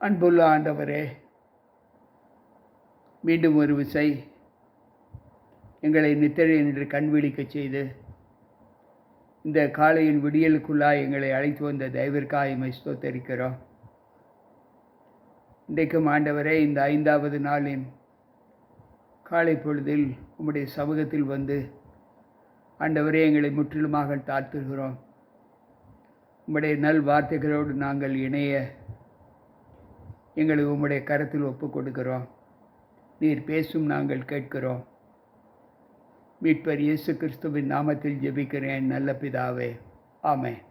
அன்புள்ள ஆண்டவரே, மீண்டும் ஒரு விசை எங்களை நித்திரை நின்று கண் விழிக்கச் செய்து இந்த காலையின் விடியலுக்குள்ளாய் எங்களை அழைத்து வந்த தயவிற்காக உம்மை ஸ்தோத்தரிக்கிறோம். இன்றைக்கும் ஆண்டவரே, இந்த 5வது நாளின் காலை பொழுதில் உம்முடைய சமூகத்தில் வந்து ஆண்டவரே எங்களை முற்றிலுமாக தாழ்த்துகிறோம். உம்முடைய நல் வார்த்தைகளோடு நாங்கள் இணைய எங்களை உம்முடைய கரத்தில் ஒப்புக் கொடுக்கிறோம். நீர் பேசும் நாங்கள் கேட்கிறோம். மீட்பர் இயேசு கிறிஸ்துவின் நாமத்தில் ஜெபிக்கிறேன் நல்ல பிதாவே, ஆமென்.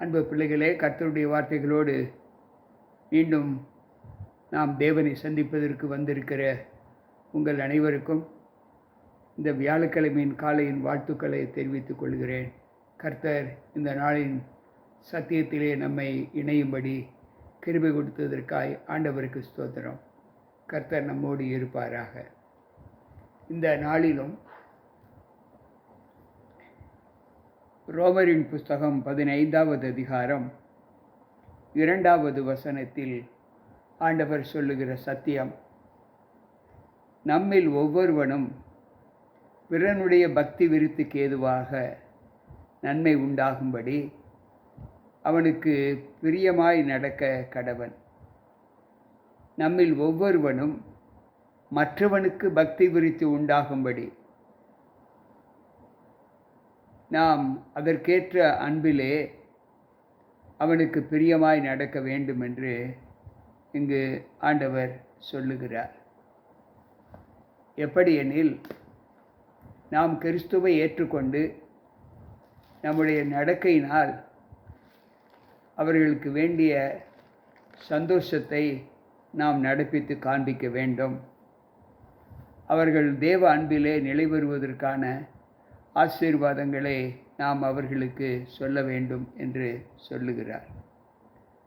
அன்பு பிள்ளைகளே, கர்த்தருடைய வார்த்தைகளோடு மீண்டும் நாம் தேவனை சந்திப்பதற்கு வந்திருக்கிற உங்கள் அனைவருக்கும் இந்த வியாழக்கிழமையின் காலையின் வாழ்த்துக்களை தெரிவித்துக் கொள்கிறேன். கர்த்தர் இந்த நாளின் சத்தியத்திலே நம்மை இணையும்படி கிருபை கொடுத்ததற்காய் ஆண்டவருக்கு ஸ்தோத்திரம். கர்த்தர் நம்மோடு இருப்பாராக. இந்த நாளிலும் ரோமரின் புஸ்தகம் 15வது அதிகாரம் 2வது வசனத்தில் ஆண்டவர் சொல்லுகிற சத்தியம், நம்மில் ஒவ்வொருவனும் பிறனுடைய பக்தி விருத்திக்கு ஏதுவாக நன்மை உண்டாகும்படி அவனுக்கு பிரியமாய் நடக்க கடவன். நம்மில் ஒவ்வொருவனும் மற்றவனுக்கு பக்தி விருத்தி உண்டாகும்படி நாம் அதற்கேற்ற அன்பிலே அவனுக்கு பிரியமாய் நடக்க வேண்டும் என்று இங்கு ஆண்டவர் சொல்லுகிறார். எப்படி எனில், நாம் கிறிஸ்துவை ஏற்றுக்கொண்டு நம்முடைய நடக்கையினால் அவர்களுக்கு வேண்டிய சந்தோஷத்தை நாம் நடப்பித்து காண்பிக்க வேண்டும். அவர்கள் தேவ அன்பிலே நிலை பெறுவதற்கான ஆசீர்வாதங்களை நாம் அவர்களுக்கு சொல்ல வேண்டும் என்று சொல்லுகிறார்.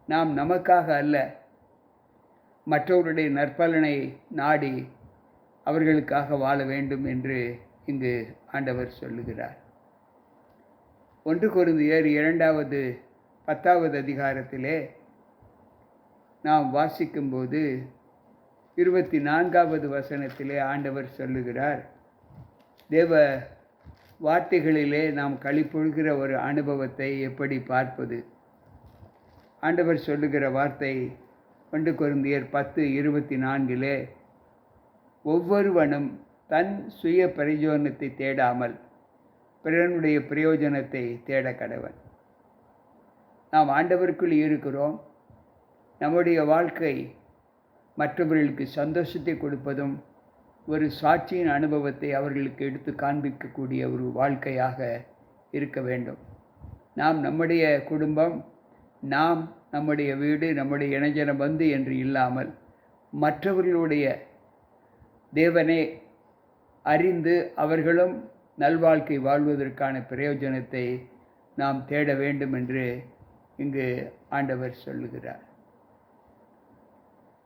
நாம் நமக்காக அல்ல, மற்றவருடைய நற்பலனை நாடி அவர்களுக்காக வாழ வேண்டும் என்று இங்கு ஆண்டவர் சொல்லுகிறார். 1 கொரிந்தியர் 10வது அதிகாரத்திலே நாம் வாசிக்கும்போது 24வது வசனத்திலே ஆண்டவர் சொல்லுகிறார், தேவ வார்த்தைகளிலே நாம் களிப்பொழுகிற ஒரு அனுபவத்தை எப்படி பார்ப்பது. ஆண்டவர் சொல்லுகிற வார்த்தை 1 கொரிந்தியர் 10:24, ஒவ்வொருவனும் தன் சுய பிரயோஜனத்தை தேடாமல் பிறனுடைய பிரயோஜனத்தை தேட கடவன். நாம் ஆண்டவருக்குள் இருக்கிறோம். நம்முடைய வாழ்க்கை மற்றவர்களுக்கு சந்தோஷத்தை கொடுப்பதும் ஒரு சாட்சியின் அனுபவத்தை அவர்களுக்கு எடுத்து காண்பிக்கக்கூடிய ஒரு வாழ்க்கையாக இருக்க வேண்டும். நாம் நம்முடைய குடும்பம், நாம் நம்முடைய வீடு, நம்முடைய இணைஜன பந்து என்று இல்லாமல் மற்றவர்களுடைய தேவனை அறிந்து அவர்களும் நல்வாழ்க்கை வாழ்வதற்கான பிரயோஜனத்தை நாம் தேட வேண்டும் என்று இங்கு ஆண்டவர் சொல்லுகிறார்.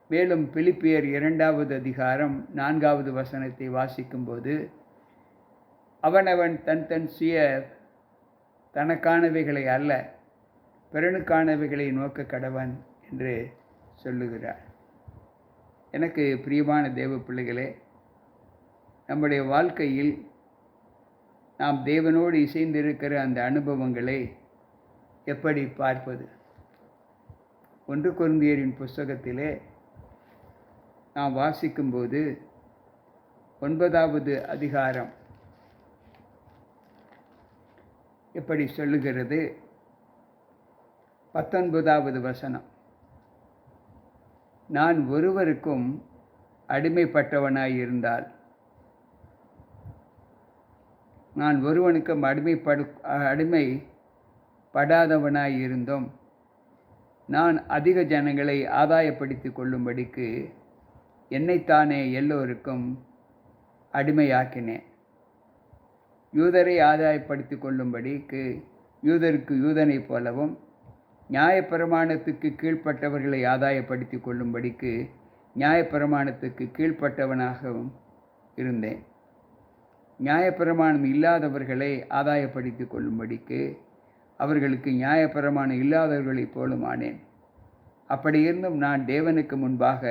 மேலும் பிலிப்பியர் 2வது அதிகாரம் 4வது வசனத்தை வாசிக்கும்போது, அவனவன் தன் சுய தனக்கானவைகளை அல்ல பிறனுக்கானவைகளை நோக்க கடவன் என்று சொல்லுகிறார். எனக்கு பிரியமான தேவ பிள்ளைகளே, நம்முடைய வாழ்க்கையில் நாம் தேவனோடு இசைந்திருக்கிற அந்த அனுபவங்களை எப்படி பார்ப்பது? 1 கொரிந்தியரின் புஸ்தகத்திலே நாம் வாசிக்கும்போது 9வது அதிகாரம் எப்படி சொல்லுகிறது? 19வது வசனம், நான் ஒருவருக்கும் அடிமைப்பட்டவனாய் இருந்தால், நான் ஒருவனுக்கும் அடிமைப்படாதவனாய் இருந்தும் நான் அதிக ஜனங்களை ஆதாயப்படுத்தி கொள்ளும்படிக்கு என்னைத்தானே எல்லோருக்கும் அடிமையாக்கினேன். யூதரை ஆதாயப்படுத்தி கொள்ளும்படிக்கு யூதருக்கு யூதனைப் போலவும், நியாயப்பிரமாணத்துக்கு கீழ்ப்பட்டவர்களை ஆதாயப்படுத்தி கொள்ளும்படிக்கு நியாயப்பிரமாணத்துக்கு கீழ்ப்பட்டவனாகவும் இருந்தேன். நியாயப்பிரமாணம் இல்லாதவர்களை ஆதாயப்படுத்தி கொள்ளும்படிக்கு அவர்களுக்கு நியாயப்பிரமாணம் இல்லாதவர்களைப் போலும் ஆனேன். அப்படியிருந்தும் நான் தேவனுக்கு முன்பாக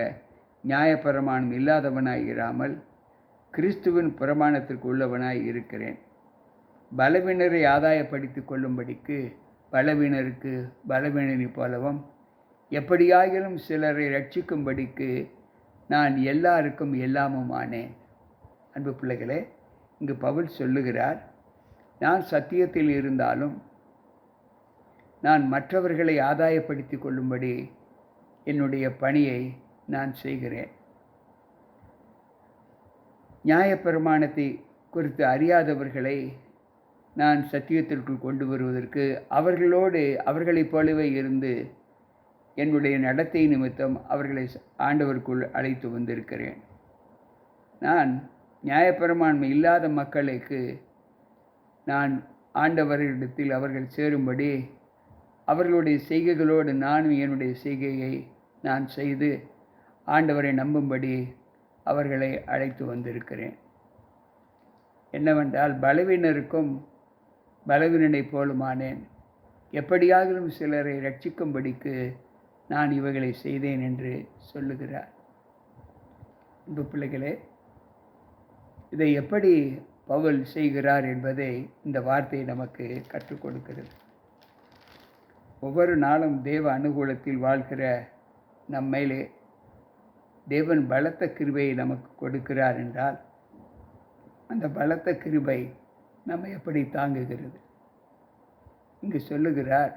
நியாயப்பிரமாணம் இல்லாதவனாய் இராமல் கிறிஸ்துவின் பிரமாணத்திற்கு உள்ளவனாய் இருக்கிறேன். பலவீனரை ஆதாயப்படுத்தி கொள்ளும்படிக்கு பலவீனருக்கு பலவீனனைப் போலவும் எப்படியாகிலும் சிலரை ரட்சிக்கும்படிக்கு நான் எல்லாருக்கும் எல்லாமும் ஆனேன். அன்பு பிள்ளைகளே, இங்கு பவுல் சொல்லுகிறார், நான் சத்தியத்தில் இருந்தாலும் நான் மற்றவர்களை ஆதாயப்படுத்தி கொள்ளும்படி என்னுடைய பணியை நான் செய்கிறேன். நியாயப்பிரமாணத்தை குறித்து அறியாதவர்களை நான் சத்தியத்திற்குள் கொண்டு வருவதற்கு அவர்களைப் போலவே இருந்து என்னுடைய நடத்தை நிமித்தம் அவர்களை ஆண்டவருக்குள் அழைத்து வந்திருக்கிறேன். நான் நியாயப்பிரமாணம் இல்லாத மக்களுக்கு நான் ஆண்டவரிடத்தில் அவர்கள் சேரும்படி அவர்களுடைய செய்கைகளோடு நானும் என்னுடைய செய்கையை நான் செய்து ஆண்டவரை நம்பும்படி அவர்களை அழைத்து வந்திருக்கிறேன். என்னவென்றால், பலவீனருக்கும் பலவீனனைப் போலுமானேன். எப்படியாகிலும் சிலரை ரட்சிக்கும்படிக்கு நான் இவைகளை செய்தேன் என்று சொல்லுகிறார். அன்பு பிள்ளைகளே, இதை எப்படி பவுல் செய்கிறார் என்பதை இந்த வார்த்தை நமக்கு கற்றுக் கொடுக்கிறது. ஒவ்வொரு நாளும் தேவ அனுகூலத்தில் வாழ்கிற நம்மையிலே தேவன் பலத்த கிருபையை நமக்கு கொடுக்கிறார் என்றால் அந்த பலத்த கிருபை நம்மை எப்படி தாங்குகிறது? இங்கு சொல்லுகிறார்,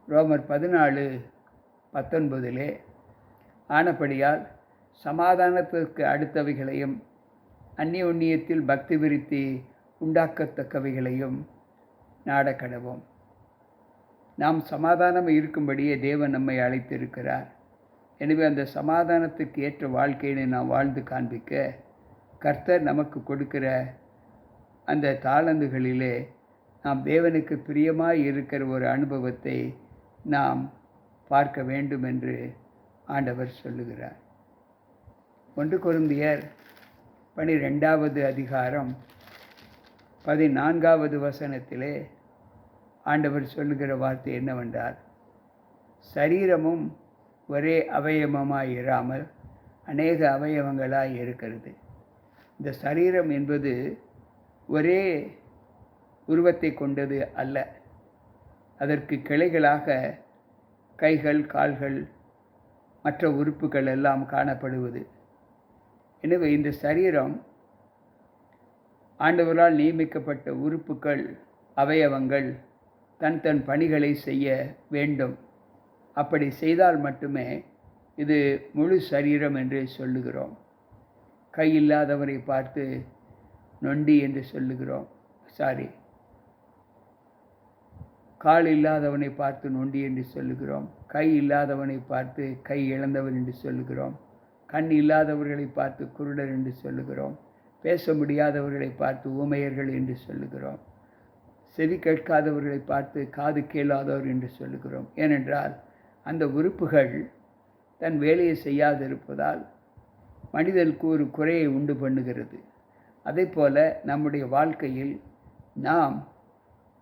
ரோமர் 14:19 ஆனபடியால் சமாதானத்திற்கு அடுத்தவைகளையும் அந்நியோன்னியத்தில் பக்தி விருத்தி உண்டாக்கத்தக்கவைகளையும் நாடக்கடவோம். நாம் சமாதானம் இருக்கும்படியே தேவன் நம்மை அழைத்திருக்கிறார். எனவே அந்த சமாதானத்துக்கு ஏற்ற வாழ்க்கையை நாம் வாழ்ந்து காண்பிக்க கர்த்தர் நமக்கு கொடுக்கிற அந்த தாளந்துகளிலே நாம் தேவனுக்கு பிரியமாய் இருக்கிற ஒரு அனுபவத்தை நாம் பார்க்க வேண்டும் என்று ஆண்டவர் சொல்லுகிறார். 1 கொரிந்தியர் 12:14 ஆண்டவர் சொல்லுகிற வார்த்தை என்னவென்றால், சரீரமும் ஒரே அவயவமாய் இராமல் அநேக அவயவங்களாய் இருக்கிறது. இந்த சரீரம் என்பது ஒரே உருவத்தை கொண்டது அல்ல. அதற்கு கிளைகளாக கைகள், கால்கள், மற்ற உறுப்புகள் எல்லாம் காணப்படுவது. எனவே இந்த சரீரம் ஆண்டவரால் நியமிக்கப்பட்ட உறுப்புகள், அவயவங்கள் தன் தன் பணிகளை செய்ய வேண்டும். அப்படி செய்தால் மட்டுமே இது முழு சரீரம் என்று சொல்லுகிறோம். கை இல்லாதவரை பார்த்து நொண்டி என்று சொல்லுகிறோம். கால் இல்லாதவனை பார்த்து நொண்டி என்று சொல்லுகிறோம். கை இல்லாதவனை பார்த்து கை இழந்தவன் என்று சொல்லுகிறோம். கண் இல்லாதவர்களை பார்த்து குருடர் என்று சொல்லுகிறோம். பேச முடியாதவர்களை பார்த்து ஊமையர்கள் என்று சொல்லுகிறோம். செவி கேட்காதவர்களை பார்த்து காது கேளாதவர் என்று சொல்லுகிறோம். ஏனென்றால் அந்த உறுப்புகள் தன் வேலையை செய்யாதிருப்பதால் மனிதனுக்கு ஒரு குறையை உண்டு பண்ணுகிறது. அதேபோல நம்முடைய வாழ்க்கையில்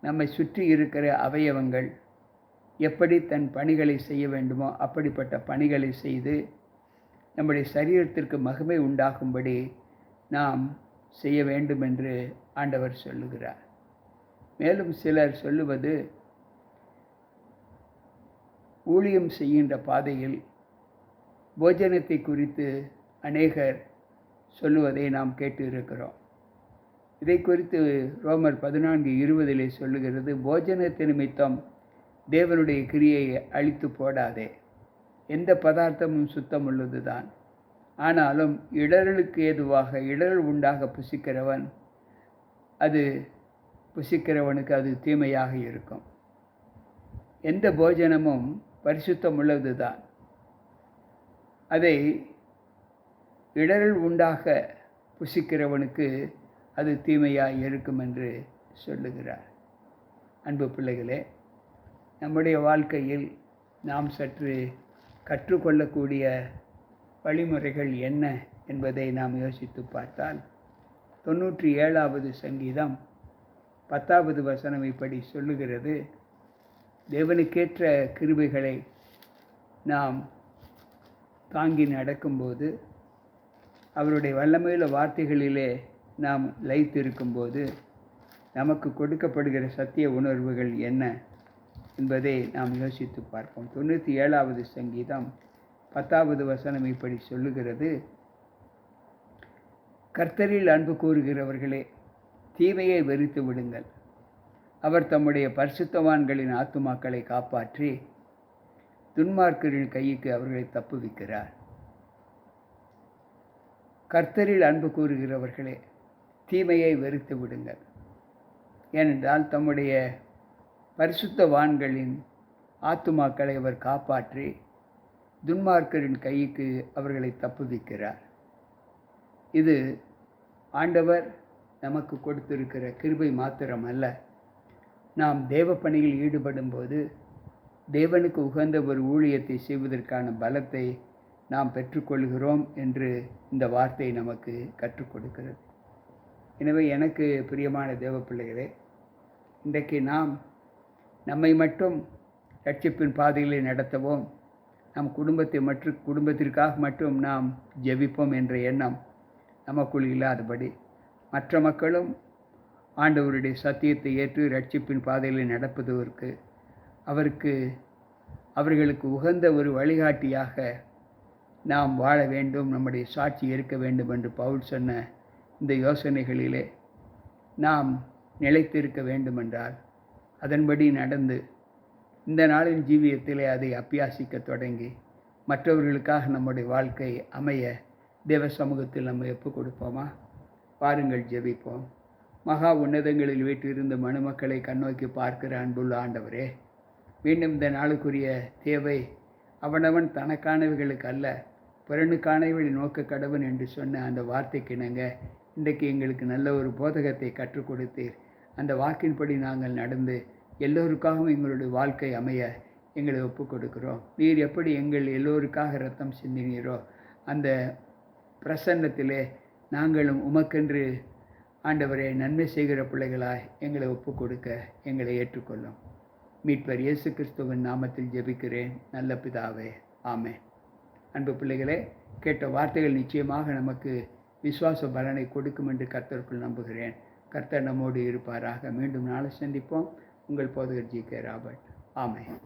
நம்மை சுற்றி இருக்கிற அவயவங்கள் எப்படி தன் பணிகளை செய்ய வேண்டுமோ அப்படிப்பட்ட பணிகளை செய்து நம்முடைய சரீரத்திற்கு மகிமை உண்டாகும்படி நாம் செய்ய வேண்டும் என்று ஆண்டவர் சொல்லுகிறார். மேலும் சிலர் சொல்லுவது, ஊழியம் செய்கின்ற பாதையில் போஜனத்தை குறித்து அநேகர் சொல்லுவதை நாம் கேட்டு இருக்கிறோம். இதை குறித்து ரோமர் 14:20 சொல்லுகிறது, போஜனத்து நிமித்தம் தேவனுடைய கிரியையை அழித்து போடாதே. எந்த பதார்த்தமும் சுத்தமுள்ளது தான். ஆனாலும் இடறலுக்கு ஏதுவாக இடறல் உண்டாக புசிக்கிறவனுக்கு அது தீமையாக இருக்கும். எந்த போஜனமும் பரிசுத்தம் உள்ளது தான். அதை இடறல் உண்டாக புசிக்கிறவனுக்கு அது தீமையாக இருக்கும் என்று சொல்லுகிறார். அன்பு பிள்ளைகளே, நம்முடைய வாழ்க்கையில் நாம் சற்று கற்றுக்கொள்ளக்கூடிய வழிமுறைகள் என்ன என்பதை நாம் யோசித்து பார்த்தால், 97வது சங்கீதம் 10வது வசனம் இப்படி சொல்லுகிறது, தேவனுக்கேற்ற கிருபைகளை நாம் தாங்கி நடக்கும்போது, அவருடைய வல்லமையுள்ள வார்த்தைகளிலே நாம் லயித்திருக்கும்போது நமக்கு கொடுக்கப்படுகிற சத்திய உணர்வுகள் என்ன என்பதை நாம் யோசித்து பார்ப்போம். 97வது சங்கீதம் 10வது வசனம் இப்படி சொல்லுகிறது: கர்த்தரில் அன்பு கூறுகிறவர்களே, தீமையை வெறுத்து விடுங்கள். அவர் தம்முடைய பரிசுத்தவான்களின் ஆத்துமாக்களை காப்பாற்றி துன்மார்க்கரின் கைக்கு அவர்களை தப்புவிக்கிறார். கர்த்தரில் அன்பு கூறுகிறவர்களே, தீமையை வெறுத்து விடுங்கள். ஏனென்றால் தம்முடைய பரிசுத்தவான்களின் ஆத்துமாக்களை அவர் காப்பாற்றி துன்மார்க்கரின் கைக்கு அவர்களை தப்புவிக்கிறார். இது ஆண்டவர் நமக்கு கொடுத்திருக்கிற கிருபை மாத்திரம் அல்ல. நாம் தேவ பணியில் ஈடுபடும்போது தேவனுக்கு உகந்த ஒரு ஊழியத்தை செய்வதற்கான பலத்தை நாம் பெற்றுக்கொள்கிறோம் என்று இந்த வார்த்தை நமக்கு கற்றுக் கொடுக்கிறது. எனவே எனக்கு பிரியமான தேவ பிள்ளைகளே, இன்றைக்கு நாம் நம்மை மட்டும் ரட்சிப்பின் பாதைகளை நடத்தவும், நம் குடும்பத்திற்காக மட்டும் நாம் ஜெபிப்போம் என்ற எண்ணம் நமக்குள் இல்லாதபடி, மற்ற மக்களும் ஆண்டவருடைய சத்தியத்தை ஏற்று ரட்சிப்பின் பாதைகளை நடப்பதற்கு அவர்களுக்கு உகந்த ஒரு வழிகாட்டியாக நாம் வாழ வேண்டும், நம்முடைய சாட்சி இருக்க வேண்டும் என்று பவுல் சொன்ன இந்த யோசனைகளிலே நாம் நிலைத்திருக்க வேண்டுமென்றால் அதன்படி நடந்து இந்த நாளின் ஜீவியத்திலே அதை அபியாசிக்க தொடங்கி மற்றவர்களுக்காக நம்முடைய வாழ்க்கை அமைய தேவ சமூகத்தில் நம்ம ஒப்புக் கொடுப்போமா? பாருங்கள், ஜெபிப்போம். மகா உன்னதங்களில் வீற்றிருந்த மனுமக்களை கண்ணோக்கி பார்க்கிற அன்புள்ள ஆண்டவரே, மீண்டும் இந்த நாளுக்குரிய தேவை அவனவன் தனக்கானவைகளுக்கு அல்ல, பிறனுக்கானவை நோக்க கடவன் என்று சொன்ன அந்த வார்த்தைக்கு இணங்க இன்றைக்கு எங்களுக்கு நல்ல ஒரு போதகத்தை கற்றுக் கொடுத்தீர். அந்த வாக்கின்படி நாங்கள் நடந்து எல்லோருக்காகவும் எங்களுடைய வாழ்க்கை அமைய எங்களை ஒப்புக் கொடுக்கிறோம். நீர் எப்படி எங்கள் எல்லோருக்காக இரத்தம் சிந்தினீரோ அந்த பிரசன்னத்திலே நாங்களும் உமக்கென்று ஆண்டவரே நன்மை செய்கிற பிள்ளைகளாய் எங்களை ஒப்புக் கொடுக்க எங்களை ஏற்றுக்கொள்ளும். மீட்பர் இயேசு கிறிஸ்துவின் நாமத்தில் ஜெபிக்கிறேன் நல்ல பிதாவே, ஆமென். அன்பு பிள்ளைகளே, கேட்ட வார்த்தைகள் நிச்சயமாக நமக்கு விசுவாச பலனை கொடுக்கும் என்று கர்த்தருக்குள் நம்புகிறேன். கர்த்தர் நம்மோடு இருப்பாராக. மீண்டும் நாளை சந்திப்போம். உங்கள் போதகர் ஜி.கே. ராபர்ட். ஆமென்.